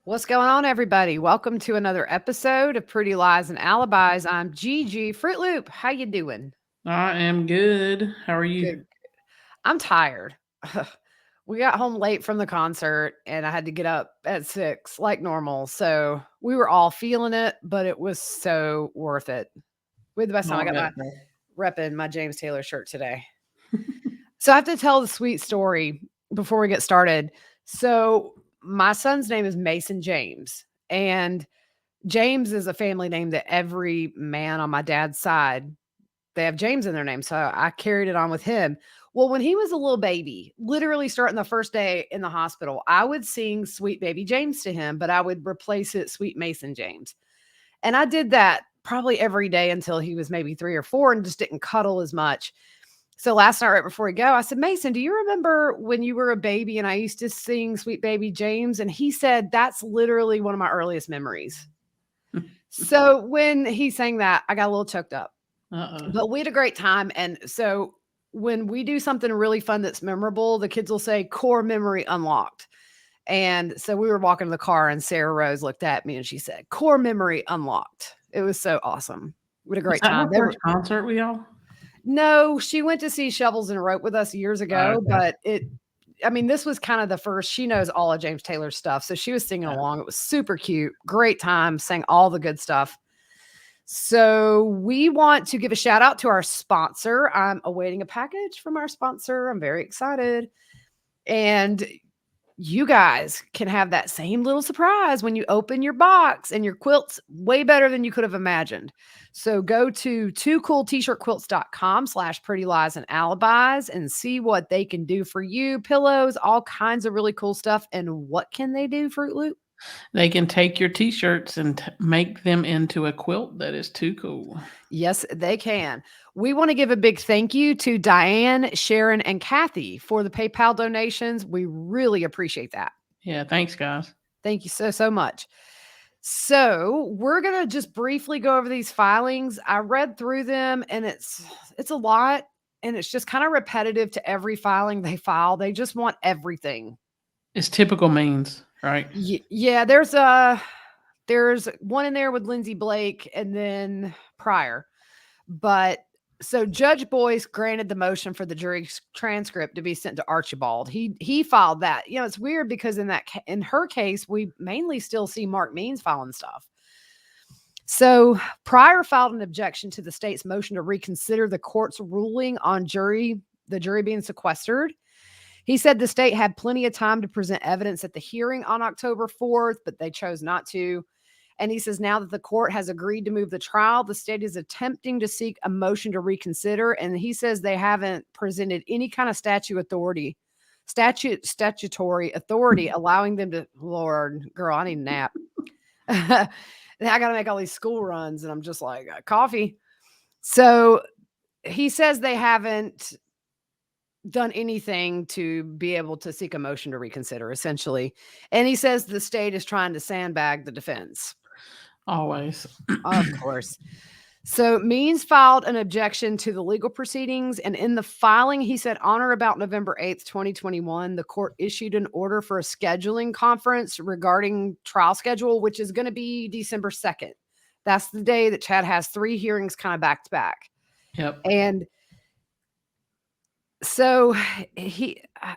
What's going on, everybody? Welcome to another episode of Pretty Lies and Alibis. I'm Gigi Fruit Loop. How you doing? I am good. How are you? Good. I'm tired. We got home late from the concert, and I had to get up at 6 like normal. So we were all feeling it, but it was so worth it. We had the best time. I Not got my that bad. repping my James Taylor shirt today. So I have to tell the sweet story before we get started. So my son's name is Mason James, and James is a family name that every man on my dad's side, they have James in their name. So I carried it on with him. Well, when he was a little baby, literally starting the first day in the hospital, I would sing Sweet Baby James to him, but I would replace it Sweet Mason James. And I did that probably every day until he was maybe 3 or 4 and just didn't cuddle as much. So last night, right before we go, I said, Mason, do you remember when you were a baby and I used to sing Sweet Baby James? And he said, that's literally one of my earliest memories. So when he sang that, I got a little choked up, Uh-oh. but we had a great time. And so when we do something really fun that's memorable, the kids will say core memory unlocked. And so we were walking to the car and Sarah Rose looked at me and she said, core memory unlocked. It was so awesome. We had a Was great that time. her first concert with y'all? No, she went to see Shovels and Rope with us years ago, Okay. but I mean, this was kind of the first. She knows all of James Taylor's stuff. So she was singing Yeah. along. It was super cute. Great time. Sang all the good stuff. So we want to give a shout out to our sponsor. I'm awaiting a package from our sponsor. I'm very excited. And you guys can have that same little surprise when you open your box, and your quilt's way better than you could have imagined. So go to twocooltshirtquilts.com/pretty lies and alibis and see what they can do for you. Pillows, all kinds of really cool stuff. And what can they do, Fruit Loop? They can take your t-shirts and make them into a quilt that is too cool. Yes, they can. We want to give a big thank you to Diane, Sharon, and Kathy for the PayPal donations. We really appreciate that. Yeah, thanks, guys. Thank you so much. So we're gonna just briefly go over these filings. I read through them, and it's a lot, and it's just kind of repetitive to every filing they file. They just want everything. It's typical means, right? Yeah, there's one in there with Lindsay Blake, and then prior. But so Judge Boyce granted the motion for the jury transcript to be sent to Archibald. He filed that. You know, it's weird because in her case, we mainly still see Mark Means filing stuff. So Pryor filed an objection to the state's motion to reconsider the court's ruling on the jury being sequestered. He said the state had plenty of time to present evidence at the hearing on October 4th, but they chose not to. And he says now that the court has agreed to move the trial, the state is attempting to seek a motion to reconsider. And he says they haven't presented any kind of statutory authority allowing them to. Lord, girl, I need a nap. I got to make all these school runs, and I'm just like coffee. So he says they haven't done anything to be able to seek a motion to reconsider, essentially. And he says the state is trying to sandbag the defense. Always. Of course. So Means filed an objection to the legal proceedings. And in the filing, he said on or about November 8th, 2021, the court issued an order for a scheduling conference regarding trial schedule, which is going to be December 2nd. That's the day that Chad has 3 hearings kind of back to back. Yep. And so I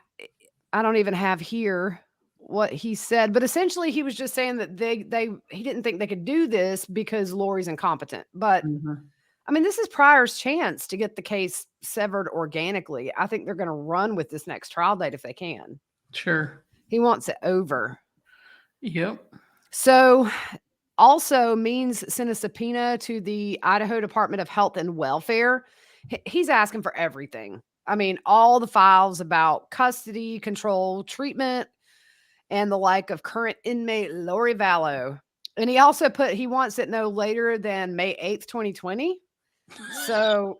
don't even have here what he said, but essentially he was just saying that he didn't think they could do this because Lori's incompetent. But Mm-hmm. I mean, this is Pryor's chance to get the case severed organically. I think they're going to run with this next trial date if they can. Sure. He wants it over. Yep. So also Means sent a subpoena to the Idaho Department of Health and Welfare. He's asking for everything. I mean, all the files about custody, control, treatment, and the like of current inmate Lori Vallow. And he also he wants it no later than May 8th, 2020. So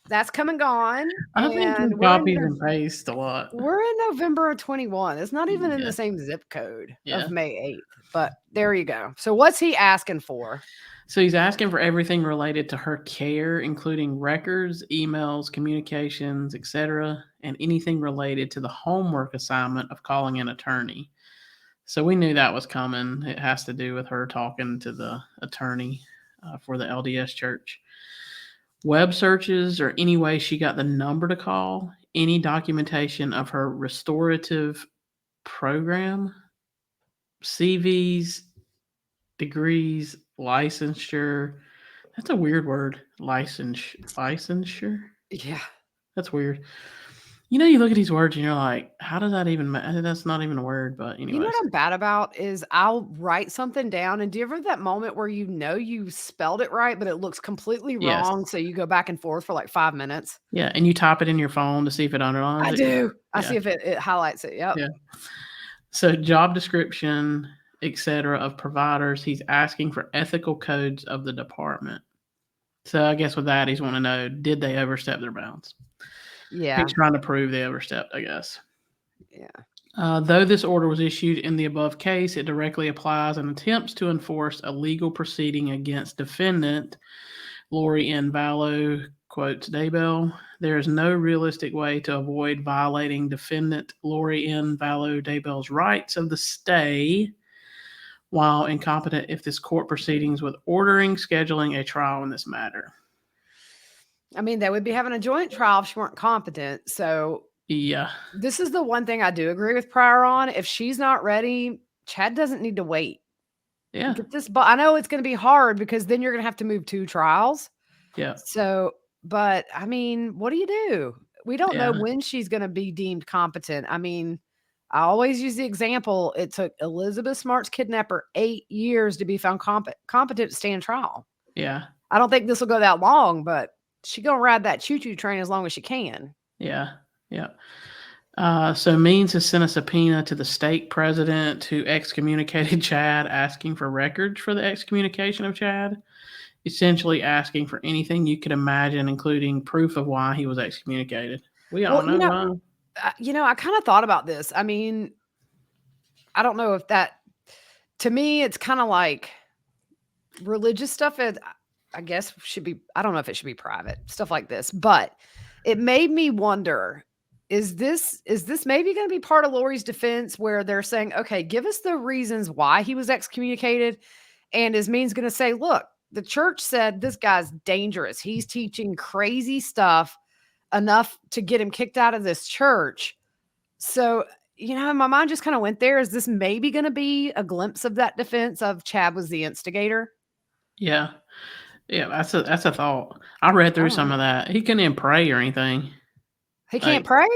that's come and gone. I think And you copied and paste a lot. we're in November of 21. It's not even in Yeah. the same zip code Yeah. of May 8th. But there you go. So what's he asking for? So he's asking for everything related to her care, including records, emails, communications, etc., and anything related to the homework assignment of calling an attorney. So we knew that was coming. It has to do with her talking to the attorney for the LDS church. Web searches or any way she got the number to call, any documentation of her restorative program, CVs, degrees, licensure. That's a weird word. Licensure? Yeah. That's weird. You know, you look at these words and you're like, how does that even matter? That's not even a word, but You know anyways. what I'm bad about is I'll write something down, and do you ever have that moment where you know you spelled it right, but it looks completely Yes. wrong, so you go back and forth for like 5 minutes? Yeah, and you type it in your phone to see if it underlines I it. Yeah. do. I Yeah. see if it highlights it. Yep. Yeah. So job description, etc. of providers, he's asking for ethical codes of the department. So I guess with that, he's wanting to know, did they overstep their bounds? Yeah. He's trying to prove they overstepped, I guess. Yeah. Though this order was issued in the above case, it directly applies and attempts to enforce a legal proceeding against defendant Lori N. Vallow, quotes Daybell. There is no realistic way to avoid violating defendant Lori N. Vallow Daybell's rights of the stay while incompetent if this court proceedings with ordering scheduling a trial in this matter. I mean, they would be having a joint trial if she weren't competent. So Yeah. this is the one thing I do agree with Pryor on. If she's not ready, Chad doesn't need to wait. Yeah. Get this, but I know it's going to be hard because then you're going to have to move 2 trials. Yeah. So, but I mean, what do you do? We don't know Yeah. when she's going to be deemed competent. I mean, I always use the example. It took Elizabeth Smart's kidnapper 8 years to be found competent to stand trial. Yeah. I don't think this will go that long, but she gonna ride that choo-choo train as long as she can. Yeah. Yeah. So Means has sent a subpoena to the state president who excommunicated Chad, asking for records for the excommunication of Chad, essentially asking for anything you could imagine, including proof of why he was excommunicated. We all Well, know why. I kind of thought about this. I mean, I don't know if that to me, it's kind of like religious stuff. I guess should be. I don't know if it should be private stuff like this, but it made me wonder: is this maybe going to be part of Lori's defense where they're saying, okay, give us the reasons why he was excommunicated, and is Means going to say, look, the church said this guy's dangerous. He's teaching crazy stuff enough to get him kicked out of this church. So, my mind just kind of went there. Is this maybe going to be a glimpse of that defense of Chad was the instigator? Yeah. Yeah, that's a thought. I read I through don't some know. of that. He couldn't even pray or anything. He can't Like pray?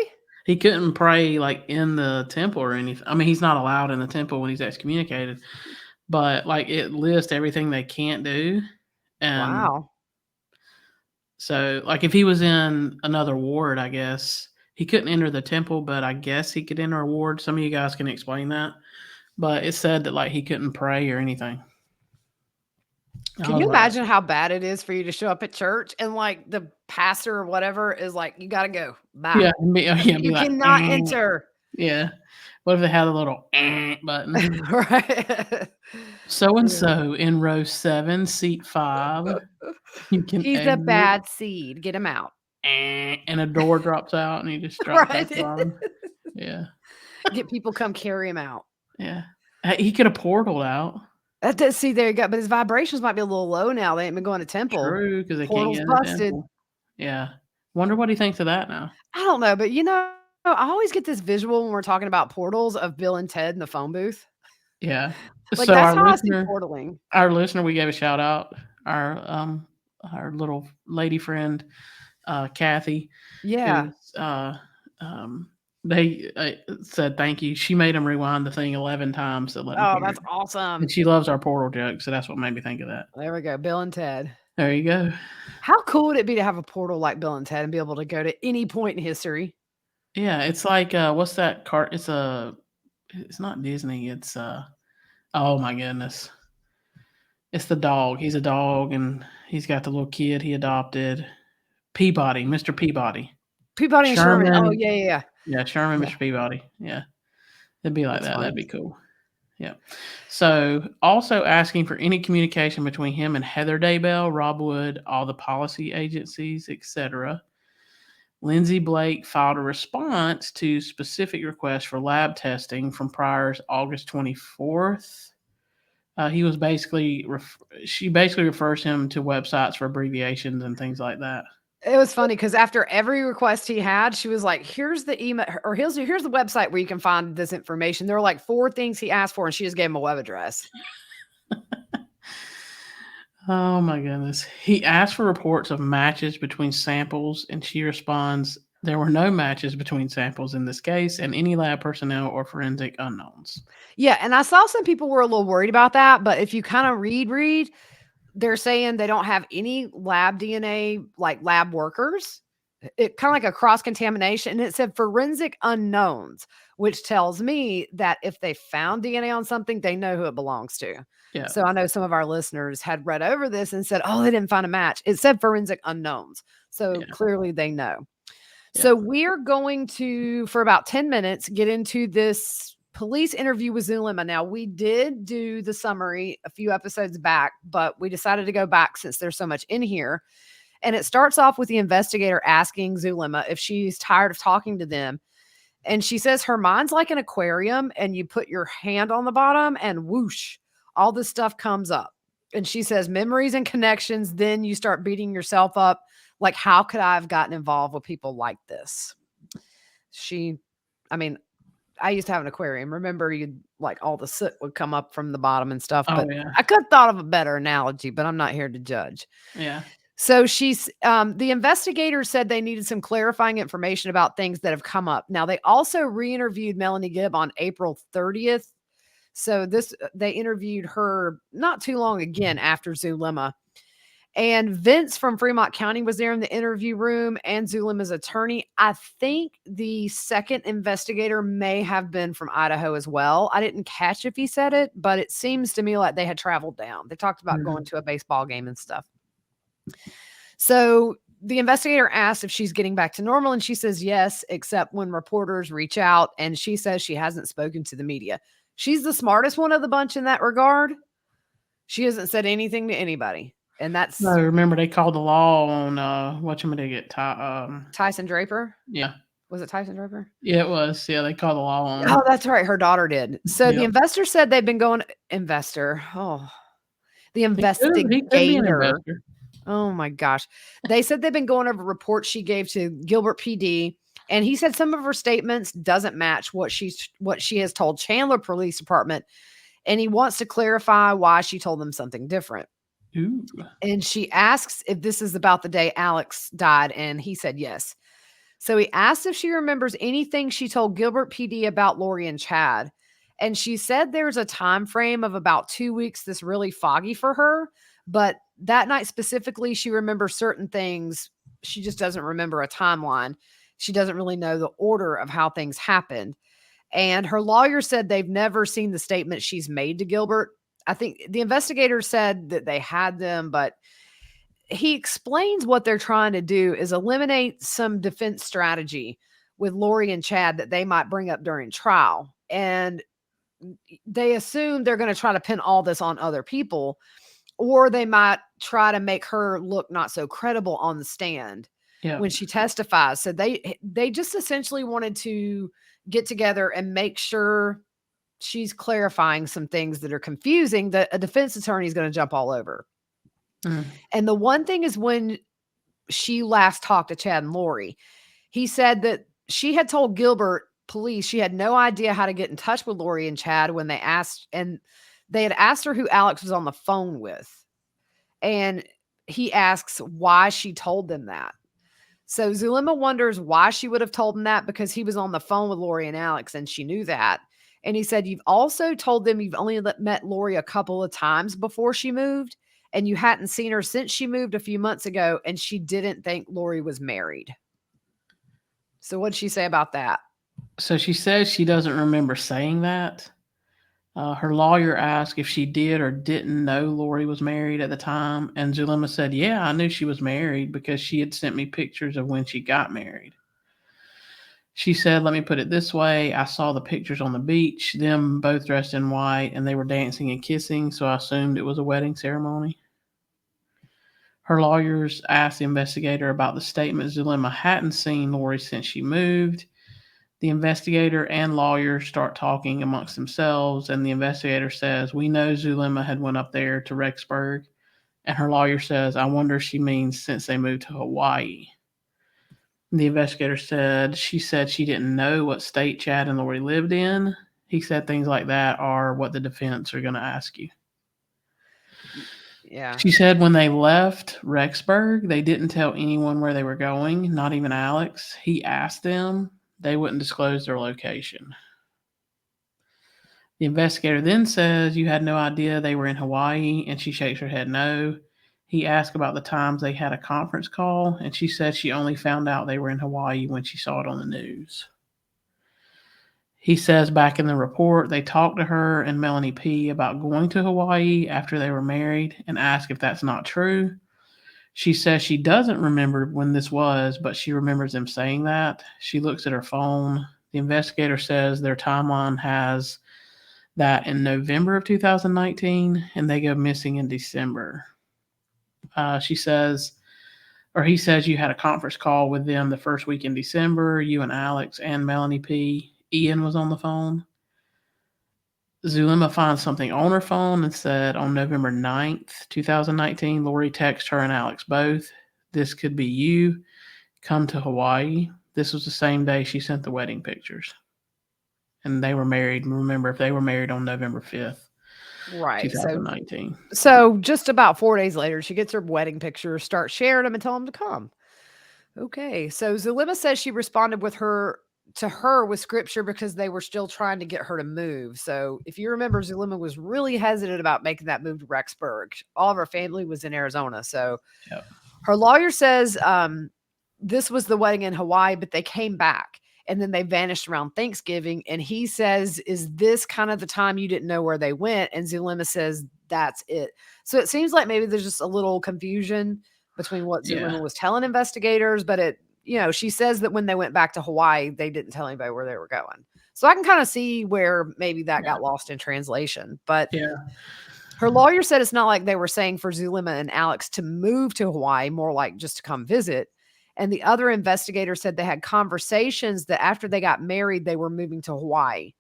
he couldn't pray like in the temple or anything. I mean, he's not allowed in the temple when he's excommunicated. But like it lists everything they can't do. And Wow. so like if he was in another ward, I guess he couldn't enter the temple, but I guess he could enter a ward. Some of you guys can explain that. But it said that like he couldn't pray or anything. I Can was you like, imagine how bad it is for you to show up at church and like the pastor or whatever is like, you got to go. Bye. yeah, be You like, cannot enter. yeah. What if they had a little button? Right. So and Yeah. so in row 7, seat 5, you can He's a exit, bad seed. Get him out. and a door drops out, and he just drops back Right. to the bottom. Yeah, Get people come carry him out. yeah. He could have portaled out. That does see there you go, but his vibrations might be a little low now. They ain't been going to temple. True, because they can't Portal's get in the busted. temple. Yeah. Wonder what he thinks of that now. I don't know, but I always get this visual when we're talking about portals of Bill and Ted in the phone booth. Yeah. Like So that's how I see portaling. we gave a shout out, our little lady friend, Kathy, Yeah. who's they said thank you. She made him rewind the thing 11 times to let him Oh, hear that's it. awesome. And she loves our portal joke, so that's what made me think of that. There we go. Bill and Ted. There you go. How cool would it be to have a portal like Bill and Ted and be able to go to any point in history? Yeah, it's like what's that cart? It's not Disney. It's oh my goodness. It's the dog. He's a dog, and he's got the little kid he adopted. Peabody, Mr. Peabody. Peabody and Sherman. Oh, Sherman. yeah. Yeah, Sherman, Yeah. Mr. Peabody. Yeah. It'd be like That's that. funny. That'd be cool. Yeah. So also asking for any communication between him and Heather Daybell, Rob Wood, all the policy agencies, etc. Lindsay Blake filed a response to specific requests for lab testing from Pryor's August 24th. He was basically, she basically refers him to websites for abbreviations and things like that. It was funny because after every request he had, she was like, here's the email, or here's the website where you can find this information. There were like 4 things he asked for, and she just gave him a web address. Oh my goodness. He asked for reports of matches between samples, and she responds, there were no matches between samples in this case, and any lab personnel or forensic unknowns. Yeah, and I saw some people were a little worried about that, but if you kind of read, they're saying they don't have any lab DNA, like lab workers. It kind of like a cross contamination. And it said forensic unknowns, which tells me that if they found DNA on something, they know who it belongs to. Yeah. So I know some of our listeners had read over this and said, oh, they didn't find a match. It said forensic unknowns. So clearly they know. Yeah. So we're going to, for about 10 minutes, get into this police interview with Zulema. Now, we did do the summary a few episodes back, but we decided to go back since there's so much in here. And it starts off with the investigator asking Zulema if she's tired of talking to them. And she says her mind's like an aquarium, and you put your hand on the bottom and whoosh, all this stuff comes up. And she says memories and connections. Then you start beating yourself up. Like, how could I have gotten involved with people like this? I used to have an aquarium. Remember, you'd like all the soot would come up from the bottom and stuff. But I could have thought of a better analogy, but I'm not here to judge. Yeah. So the investigator said they needed some clarifying information about things that have come up. Now, they also re-interviewed Melanie Gibb on April 30th. So they interviewed her not too long again after Zulema. And Vince from Fremont County was there in the interview room, and Zulema's attorney. I think the second investigator may have been from Idaho as well. I didn't catch if he said it, but it seems to me like they had traveled down. They talked about going to a baseball game and stuff. So the investigator asked if she's getting back to normal, and she says yes, except when reporters reach out, and she says she hasn't spoken to the media. She's the smartest one of the bunch in that regard. She hasn't said anything to anybody. And that's no. Remember, they called the law on whatchamadiggit, Tyson Draper. Yeah, was it Tyson Draper? Yeah, it was. Yeah, they called the law on. Oh, that's right. Her daughter did. So the investor said they've been going. The investigator. Oh my gosh, they said they've been going over reports she gave to Gilbert PD, and he said some of her statements doesn't match what she has told Chandler Police Department, and he wants to clarify why she told them something different. Ooh. And she asks if this is about the day Alex died, and he said yes. So he asked if she remembers anything she told Gilbert PD about Lori and Chad. And she said there's a time frame of about 2 weeks that's really foggy for her. But that night specifically, she remembers certain things. She just doesn't remember a timeline. She doesn't really know the order of how things happened. And her lawyer said they've never seen the statement she's made to Gilbert. I think the investigator said that they had them, but he explains what they're trying to do is eliminate some defense strategy with Lori and Chad that they might bring up during trial. And they assume they're going to try to pin all this on other people, or they might try to make her look not so credible on the stand when she testifies. So they just essentially wanted to get together and make sure she's clarifying some things that are confusing that a defense attorney is going to jump all over. And the one thing is when she last talked to Chad and Lori, he said that she had told Gilbert police she had no idea how to get in touch with Lori and Chad when they asked, and they had asked her who Alex was on the phone with. And he asks why she told them that. So Zulema wonders why she would have told him that, because he was on the phone with Lori and Alex and she knew that. And he said, you've also told them you've only met Lori a couple of times before she moved, and you hadn't seen her since she moved a few months ago, and she didn't think Lori was married. So what'd she say about that? So she says she doesn't remember saying that. Her lawyer asked if she did or didn't know Lori was married at the time, and Zulema said, yeah, I knew she was married because she had sent me pictures of when she got married. She said, let me put it this way. I saw the pictures on the beach, them both dressed in white, and they were dancing and kissing, so I assumed it was a wedding ceremony. Her lawyers asked the investigator about the statement Zulema hadn't seen Lori since she moved. The investigator and lawyer start talking amongst themselves, and the investigator says, "We know Zulema had went up there to Rexburg," and her lawyer says, "I wonder if she means since they moved to Hawaii." The investigator said she didn't know what state Chad and Lori lived in. He said things like that are what the defense are going to ask you. Yeah. She said when they left Rexburg, they didn't tell anyone where they were going, not even Alex. He asked them. They wouldn't disclose their location. The investigator then says, "You had no idea they were in Hawaii," and she shakes her head no. He asked about the times they had a conference call, and she said she only found out they were in Hawaii when she saw it on the news. He says back in the report, they talked to her and Melanie P. about going to Hawaii after they were married and asked if that's not true. She says she doesn't remember when this was, but she remembers them saying that. She looks at her phone. The investigator says their timeline has that in November of 2019, and they go missing in December. She says, or he says, you had a conference call with them the first week in December, you and Alex and Melanie P. Ian was on the phone. Zulema finds something on her phone and said on November 9th, 2019, Lori texted her and Alex both. "This could be you. Come to Hawaii." This was the same day she sent the wedding pictures. And they were married. Remember, if they were married on November 5th, Right. 2019. So just about 4 days later, she gets her wedding pictures, starts sharing them, and tell them to come. Okay. So Zulema says she responded to her with scripture because they were still trying to get her to move. So if you remember, Zulema was really hesitant about making that move to Rexburg. All of her family was in Arizona. So Yep. her lawyer says this was the wedding in Hawaii, but they came back and then they vanished around Thanksgiving. And he says, "Is this kind of the time you didn't know where they went?" And Zulema says, "That's it." So it seems like maybe there's just a little confusion between what Zulema was telling investigators, but she says that when they went back to Hawaii, they didn't tell anybody where they were going. So I can kind of see where maybe that got lost in translation. But her lawyer said it's not like they were saying for Zulema and Alex to move to Hawaii, more like just to come visit. And the other investigator said they had conversations that after they got married, they were moving to Hawaii.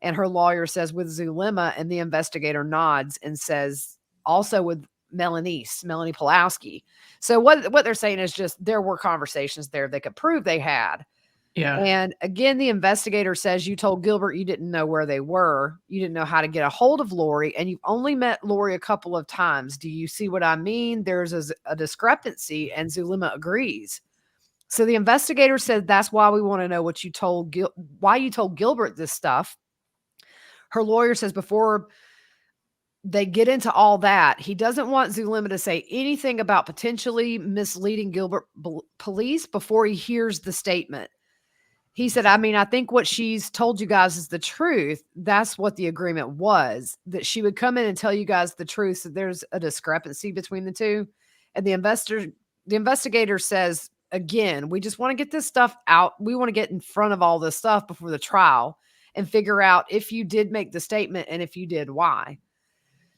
And her lawyer says with Zulema, and the investigator nods and says also with Melanie Pulowski. So what they're saying is just there were conversations there they could prove they had. Yeah. And again, the investigator says you told Gilbert you didn't know where they were. You didn't know how to get a hold of Lori, and you've only met Lori a couple of times. Do you see what I mean? There's a discrepancy, and Zulema agrees. So the investigator said that's why we want to know what you told why you told Gilbert this stuff. Her lawyer says before they get into all that, he doesn't want Zulema to say anything about potentially misleading Gilbert police before he hears the statement. He said, I think what she's told you guys is the truth. That's what the agreement was, that she would come in and tell you guys the truth. So there's a discrepancy between the two. And the investigator says, again, we just want to get this stuff out. We want to get in front of all this stuff before the trial and figure out if you did make the statement and if you did, why.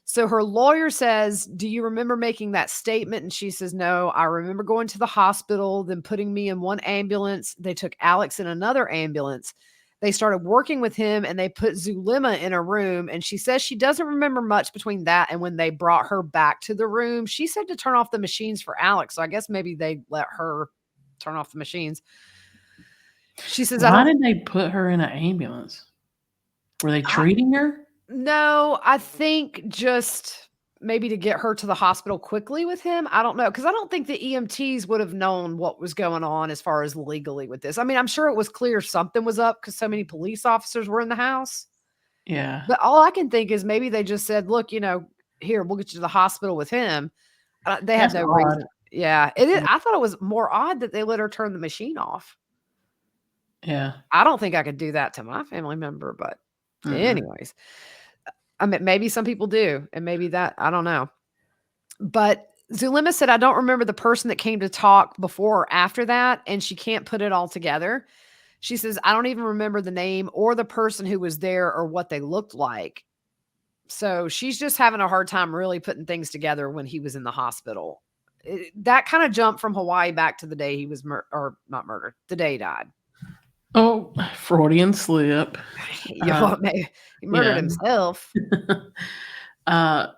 So her lawyer says, "Do you remember making that statement?" And she says, "No, I remember going to the hospital, then putting me in one ambulance. They took Alex in another ambulance. They started working with him and they put Zulema in a room." And she says she doesn't remember much between that and when they brought her back to the room. She said to turn off the machines for Alex. So I guess maybe they let her turn off the machines. She says, Why did they put her in an ambulance? Were they treating her? No, I think just maybe to get her to the hospital quickly with him. I don't know, because I don't think the EMTs would have known what was going on as far as legally with this. I mean, I'm sure it was clear something was up because so many police officers were in the house. Yeah. But all I can think is maybe they just said, "Look, here, we'll get you to the hospital with him." They had no reason. Yeah, it is. I thought it was more odd that they let her turn the machine off. Yeah. I don't think I could do that to my family member, but anyways. I mean, maybe some people do, and maybe that, I don't know. But Zulema said, "I don't remember the person that came to talk before or after that," and she can't put it all together. She says, "I don't even remember the name or the person who was there or what they looked like." So she's just having a hard time really putting things together when he was in the hospital. that kind of jumped from Hawaii back to the day he was or not murdered, the day he died. Oh, Freudian slip. Yeah, he murdered Yeah. himself. uh,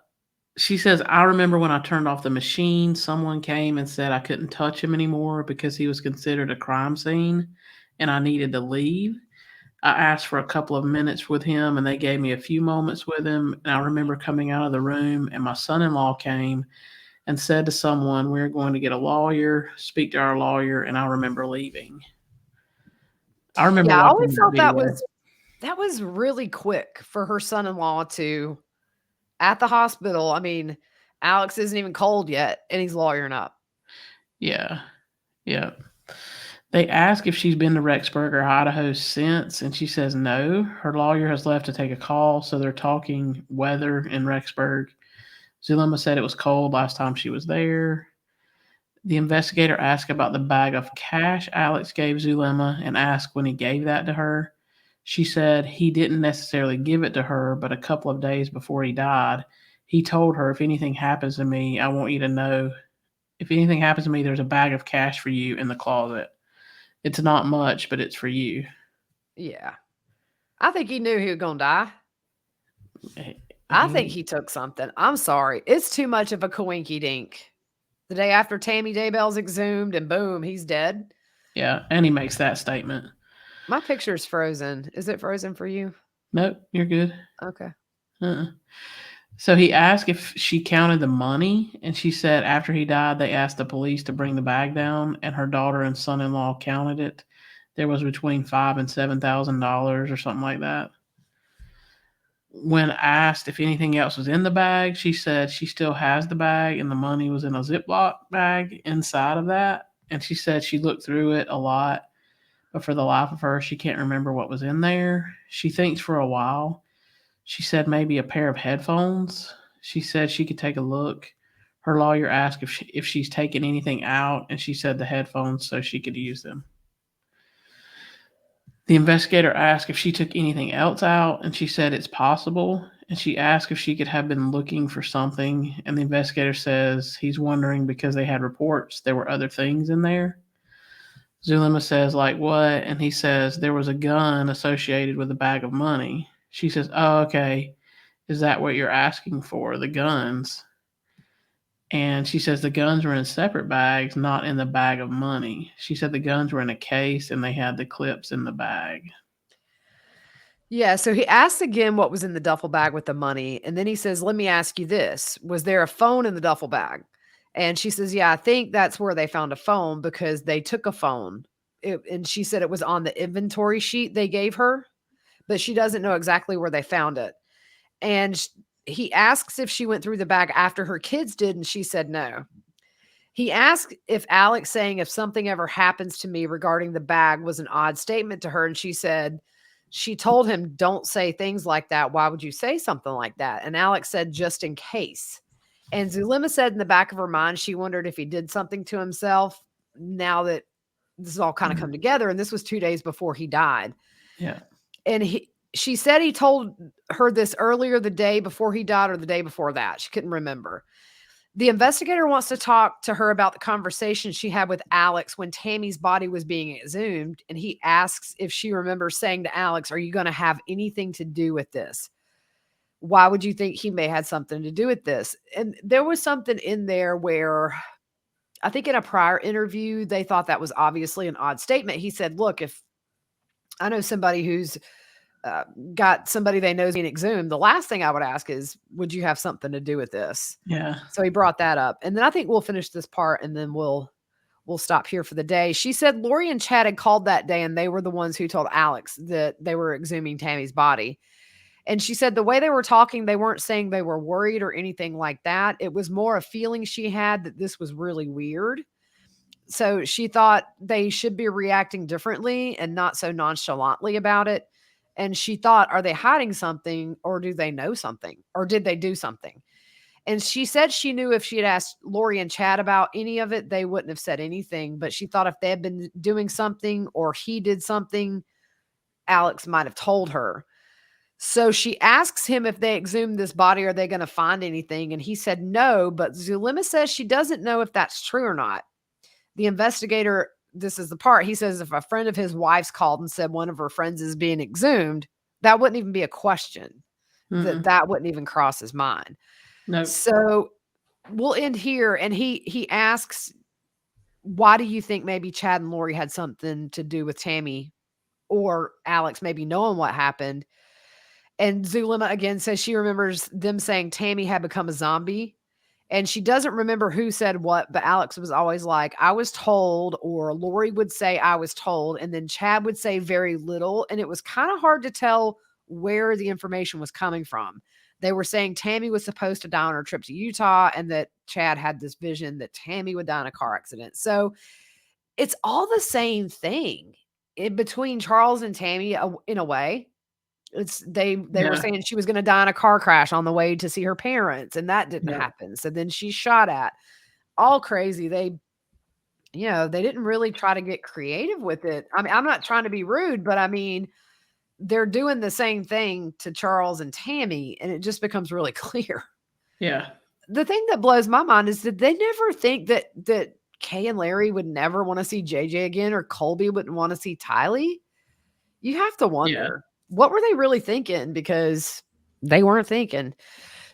she says, I remember when I turned off the machine, someone came and said I couldn't touch him anymore because he was considered a crime scene and I needed to leave. I asked for a couple of minutes with him and they gave me a few moments with him. And I remember coming out of the room and my son in law came and said to someone, we're going to get a lawyer, speak to our lawyer. And I remember leaving. I remember Yeah, I watching always that felt video. that was really quick for her son-in-law to at the hospital. I mean, Alex isn't even cold yet, and he's lawyering up. Yeah. Yeah. They ask if she's been to Rexburg or Idaho since, and she says no. Her lawyer has left to take a call, so they're talking weather in Rexburg. Zulema said it was cold last time she was there. The investigator asked about the bag of cash Alex gave Zulema and asked when he gave that to her. She said he didn't necessarily give it to her, but a couple of days before he died, he told her, if anything happens to me, I want you to know. If anything happens to me, there's a bag of cash for you in the closet. It's not much, but it's for you. Yeah. I think he knew he was gonna die. I think He, he took something. I'm sorry. It's too much of a coinky dink. The day after Tammy Daybell's exhumed and boom, he's dead. yeah, and he makes that statement. My picture's frozen. Is it frozen for you? Nope, you're good. Okay. Uh-uh. So he asked if she counted the money, and she said after he died, they asked the police to bring the bag down, and her daughter and son-in-law counted it. There was between $5,000 and $7,000 or something like that. When asked if anything else was in the bag, she said she still has the bag, and the money was in a Ziploc bag inside of that. And she said she looked through it a lot, but for the life of her, she can't remember what was in there. She thinks for a while. She said maybe a pair of headphones. She said she could take a look. Her lawyer asked if she's taken anything out, and she said the headphones so she could use them. The investigator asked if she took anything else out, and she said it's possible. And she asked if she could have been looking for something, and the investigator says he's wondering because they had reports there were other things in there. Zulema says, like what? And he says there was a gun associated with a bag of money. She says, oh, okay. Is that what you're asking for? The guns? And she says the guns were in separate bags, not in the bag of money. She said the guns were in a case and they had the clips in the bag. Yeah, so he asks again what was in the duffel bag with the money, and then he says, "Let me ask you this: was there a phone in the duffel bag?" And she says, "Yeah, I think that's where they found a phone because they took a phone." And she said it was on the inventory sheet they gave her, but she doesn't know exactly where they found it. And he asks if she went through the bag after her kids did, and she said no. He asked if Alex saying if something ever happens to me regarding the bag was an odd statement to her, and she said she told him, "Don't say things like that. Why would you say something like that?" And Alex said, "Just in case." And Zulema said in the back of her mind, she wondered if he did something to himself now that this has all kind of come together. And this was 2 days before he died. Yeah. And she said he told her this earlier the day before he died or the day before that. She couldn't remember. The investigator wants to talk to her about the conversation she had with Alex when Tammy's body was being exhumed, and he asks if she remembers saying to Alex, "Are you going to have anything to do with this? Why would you think he may have had something to do with this?" And there was something in there where I think in a prior interview, they thought that was obviously an odd statement. He said, "Look, if I know somebody who's got somebody they know is being exhumed, the last thing I would ask is, would you have something to do with this?" Yeah. So he brought that up. And then I think we'll finish this part and then we'll stop here for the day. She said Lori and Chad had called that day and they were the ones who told Alex that they were exhuming Tammy's body. And she said the way they were talking, they weren't saying they were worried or anything like that. It was more a feeling she had that this was really weird. So she thought they should be reacting differently and not so nonchalantly about it. And she thought, are they hiding something or do they know something or did they do something? And she said she knew if she had asked Lori and Chad about any of it, they wouldn't have said anything. But she thought if they had been doing something or he did something, Alex might have told her. So she asks him if they exhumed this body, are they going to find anything? And he said no, but Zulema says she doesn't know if that's true or not. The investigator, this is the part, he says if a friend of his wife's called and said one of her friends is being exhumed, that wouldn't even be a question. That wouldn't even cross his mind. No. So we'll end here. And he asks, why do you think maybe Chad and Lori had something to do with Tammy or Alex maybe knowing what happened? And Zulema again says she remembers them saying Tammy had become a zombie. And she doesn't remember who said what, but Alex was always like, I was told, or Lori would say, I was told. And then Chad would say very little. And it was kind of hard to tell where the information was coming from. They were saying Tammy was supposed to die on her trip to Utah and that Chad had this vision that Tammy would die in a car accident. So it's all the same thing in between Charles and Tammy in a way. They were saying she was going to die in a car crash on the way to see her parents, and that didn't happen. So then she's shot at. All crazy. They didn't really try to get creative with it. I mean, I'm not trying to be rude, but I mean, they're doing the same thing to Charles and Tammy, and it just becomes really clear. Yeah. The thing that blows my mind is that they never think that Kay and Larry would never want to see JJ again, or Colby wouldn't want to see Tylee. You have to wonder. What were they really thinking? Because they weren't thinking.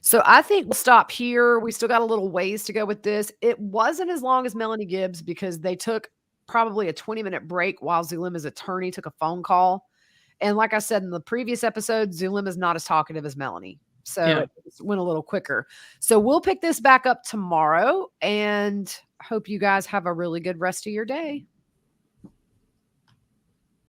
So I think we'll stop here. We still got a little ways to go with this. It wasn't as long as Melanie Gibbs because they took probably a 20-minute break while Zulema's attorney took a phone call. And like I said in the previous episode, Zulema's not as talkative as Melanie. So it went a little quicker. So we'll pick this back up tomorrow and hope you guys have a really good rest of your day.